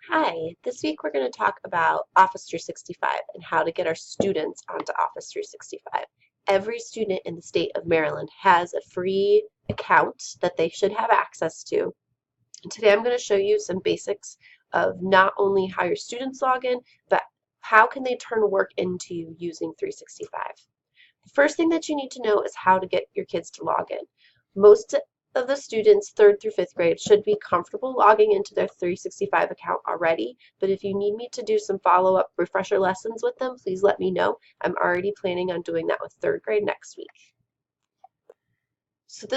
Hi, this week we're going to talk about Office 365 and how to get our students onto Office 365. Every student in the state of Maryland has a free account that they should have access to. And today I'm going to show you some basics of not only how your students log in, but how can they turn work into you using 365. The first thing that you need to know is how to get your kids to log in. Most of the students, 3rd through 5th grade, should be comfortable logging into their 365 account already, but if you need me to do some follow-up refresher lessons with them, please let me know. I'm already planning on doing that with 3rd grade next week. So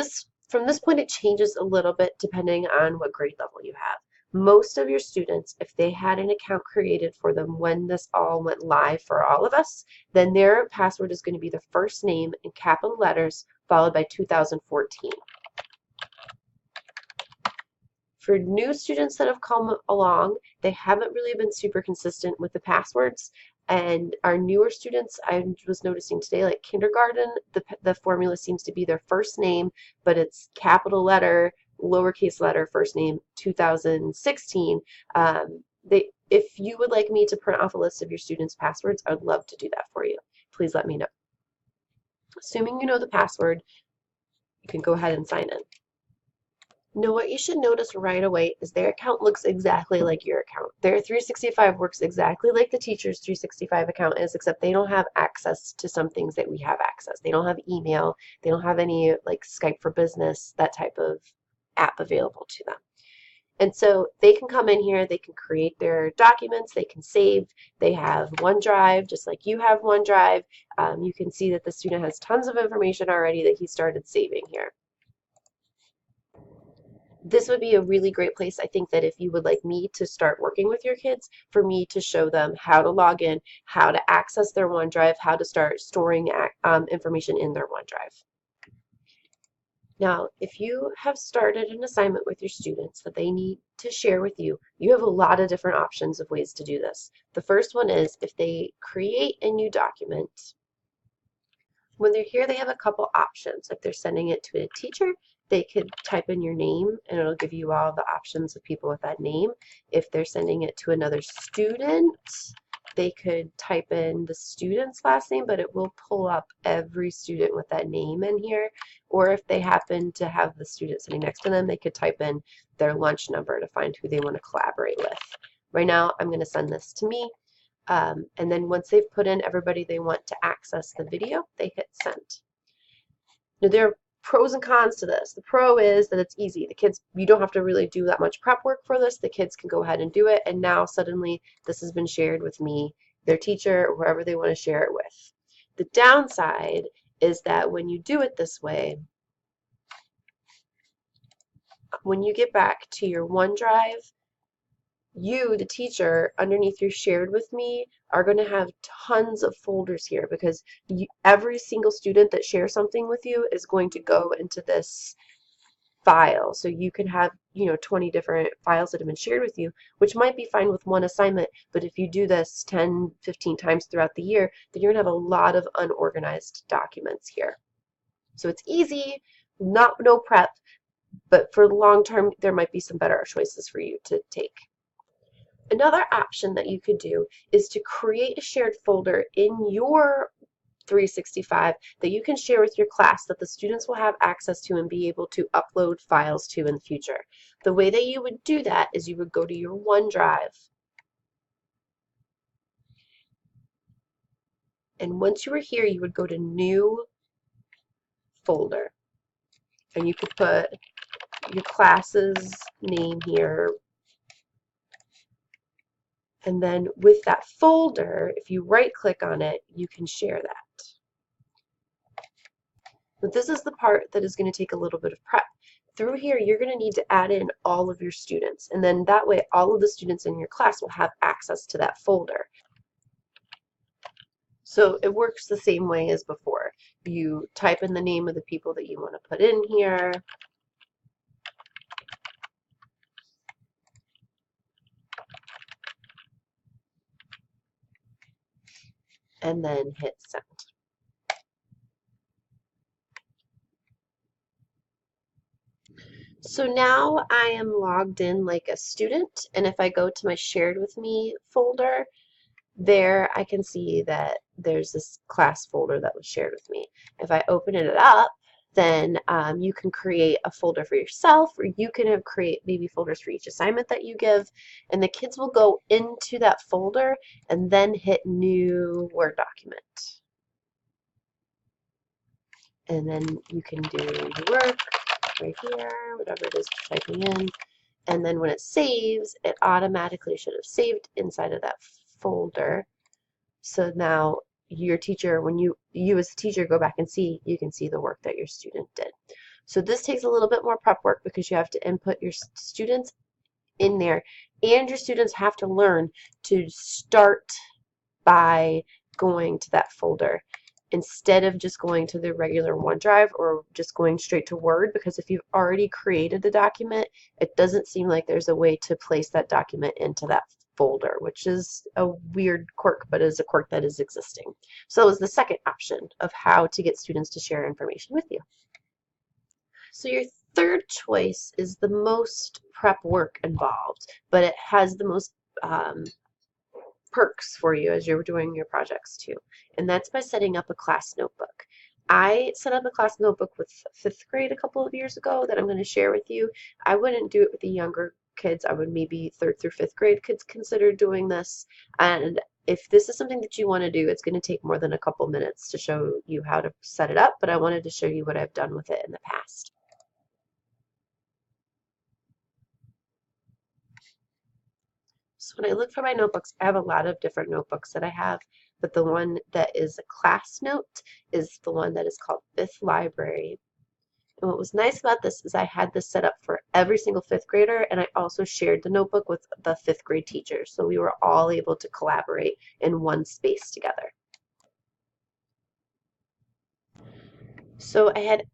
from this point, it changes a little bit depending on what grade level you have. Most of your students, if they had an account created for them when this all went live for all of us, then their password is going to be their first name in capital letters followed by 2014. For new students that have come along, they haven't really been super consistent with the passwords. And our newer students, I was noticing today, like kindergarten, the formula seems to be their first name, but it's capital letter, lowercase letter, first name, 2016. If you would like me to print off a list of your students' passwords, I'd love to do that for you. Please let me know. Assuming you know the password, you can go ahead and sign in. Now, what you should notice right away is their account looks exactly like your account. Their 365 works exactly like the teacher's 365 account is, except they don't have access to some things that we have access. They don't have email. They don't have any like Skype for Business, that type of app available to them. And so they can come in here, they can create their documents, they can save. They have OneDrive, just like you have OneDrive. You can see that the student has tons of information already that he started saving here. This would be a really great place, I think, that if you would like me to start working with your kids, for me to show them how to log in, how to access their OneDrive, how to start storing information in their OneDrive. Now, if you have started an assignment with your students that they need to share with you, you have a lot of different options of ways to do this. The first one is if they create a new document, when they're here, they have a couple options. If they're sending it to a teacher, they could type in your name and it'll give you all the options of people with that name. If they're sending it to another student, they could type in the student's last name, but it will pull up every student with that name in here. Or if they happen to have the student sitting next to them, they could type in their lunch number to find who they want to collaborate with. Right now, I'm going to send this to me. And then once they've put in everybody they want to access the video, they hit send. Now, there are pros and cons to this. The pro is that it's easy. The kids, you don't have to really do that much prep work for this. The kids can go ahead and do it, and now suddenly this has been shared with me, their teacher, or whoever they want to share it with. The downside is that when you do it this way, when you get back to your OneDrive, you, the teacher, underneath your shared with me, are going to have tons of folders here because every single student that shares something with you is going to go into this file. So you can have, 20 different files that have been shared with you, which might be fine with one assignment, but if you do this 10, 15 times throughout the year, then you're going to have a lot of unorganized documents here. So it's easy, no prep, but for the long term, there might be some better choices for you to take. Another option that you could do is to create a shared folder in your 365 that you can share with your class that the students will have access to and be able to upload files to in the future. The way that you would do that is you would go to your OneDrive. And once you were here, you would go to New Folder. And you could put your class's name here. And then with that folder, if you right-click on it, you can share that. But this is the part that is going to take a little bit of prep. Through here, you're going to need to add in all of your students, and then that way all of the students in your class will have access to that folder. So it works the same way as before. You type in the name of the people that you want to put in here. And then hit send. So So now I am logged in like a student, and if I go to my Shared With Me folder, there I can see that there's this class folder that was shared with me. If I open it up, then you can create a folder for yourself, or you can create maybe folders for each assignment that you give, and the kids will go into that folder and then hit New Word Document. And then you can do your work right here, whatever it is you're typing in. And then when it saves, it automatically should have saved inside of that folder. So now your teacher, when you as a teacher go back and see, you can see the work that your student did. So this takes a little bit more prep work because you have to input your students in there, and your students have to learn to start by going to that folder instead of just going to the regular OneDrive or just going straight to Word, because if you've already created the document, it doesn't seem like there's a way to place that document into that folder, which is a weird quirk, but is a quirk that is existing. So that was the second option of how to get students to share information with you. So your third choice is the most prep work involved, but it has the most perks for you as you're doing your projects too. And that's by setting up a class notebook. I set up a class notebook with 5th grade a couple of years ago that I'm going to share with you. I wouldn't do it with the younger kids. I would maybe 3rd through 5th grade kids consider doing this. And if this is something that you want to do, it's going to take more than a couple minutes to show you how to set it up, but I wanted to show you what I've done with it in the past. So when I look for my notebooks, I have a lot of different notebooks that I have, but the one that is a class note is the one that is called Fifth Library. And what was nice about this is I had this set up for every single 5th grader, and I also shared the notebook with the 5th grade teachers, so we were all able to collaborate in one space together. So I had,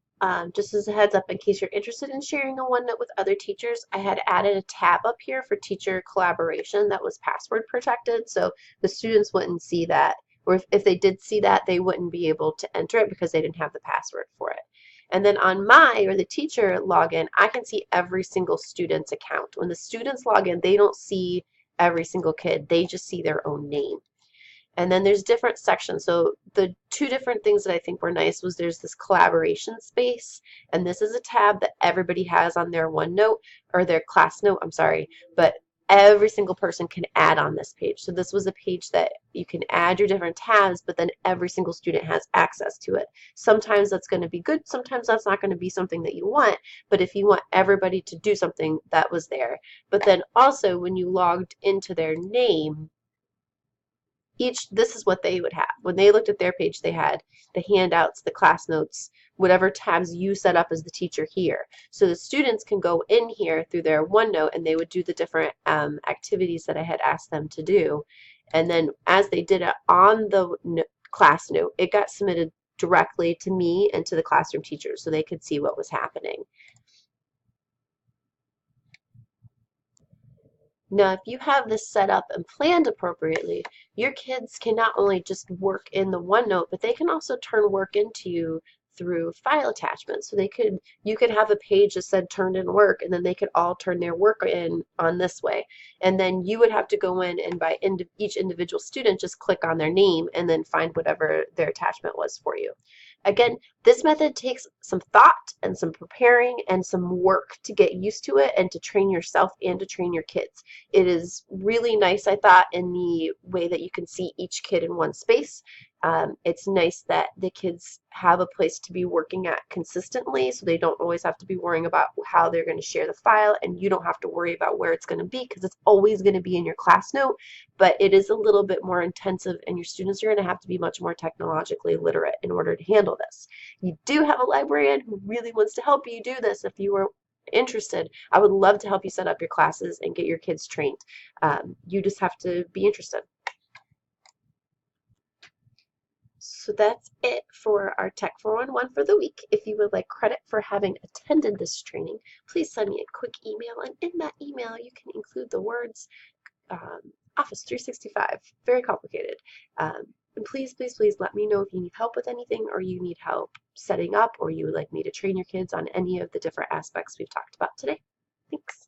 just as a heads up, in case you're interested in sharing a OneNote with other teachers, I had added a tab up here for teacher collaboration that was password protected, so the students wouldn't see that, or if they did see that, they wouldn't be able to enter it because they didn't have the password for it. And then on my, or the teacher login, I can see every single student's account. When the students log in, they don't see every single kid, they just see their own name. And then there's different sections. So the two different things that I think were nice was there's this collaboration space, and this is a tab that everybody has on their OneNote, or their class note, I'm sorry, but every single person can add on this page. So this was a page that you can add your different tabs, but then every single student has access to it. Sometimes that's going to be good, sometimes that's not going to be something that you want, but if you want everybody to do something, that was there. But then also when you logged into their name, this is what they would have. When they looked at their page, they had the handouts, the class notes, whatever tabs you set up as the teacher here. So the students can go in here through their OneNote and they would do the different activities that I had asked them to do. And then as they did it on the class note, it got submitted directly to me and to the classroom teachers so they could see what was happening. Now, if you have this set up and planned appropriately, your kids can not only just work in the OneNote, but they can also turn work into you through file attachments. So you could have a page that said turned in work, and then they could all turn their work in on this way. And then you would have to go in and by each individual student, just click on their name and then find whatever their attachment was for you. Again, this method takes some thought and some preparing and some work to get used to it and to train yourself and to train your kids. It is really nice, I thought, in the way that you can see each kid in one space. It's nice that the kids have a place to be working at consistently, so they don't always have to be worrying about how they're going to share the file, and you don't have to worry about where it's going to be because it's always going to be in your class note, but it is a little bit more intensive, and your students are going to have to be much more technologically literate in order to handle this. You do have a librarian who really wants to help you do this. If you were interested, I would love to help you set up your classes and get your kids trained. You just have to be interested. So that's it for our Tech 411 for the week. If you would like credit for having attended this training, please send me a quick email, and in that email you can include the words Office 365. Very complicated. And please, please, please let me know if you need help with anything or you need help setting up or you would like me to train your kids on any of the different aspects we've talked about today. Thanks.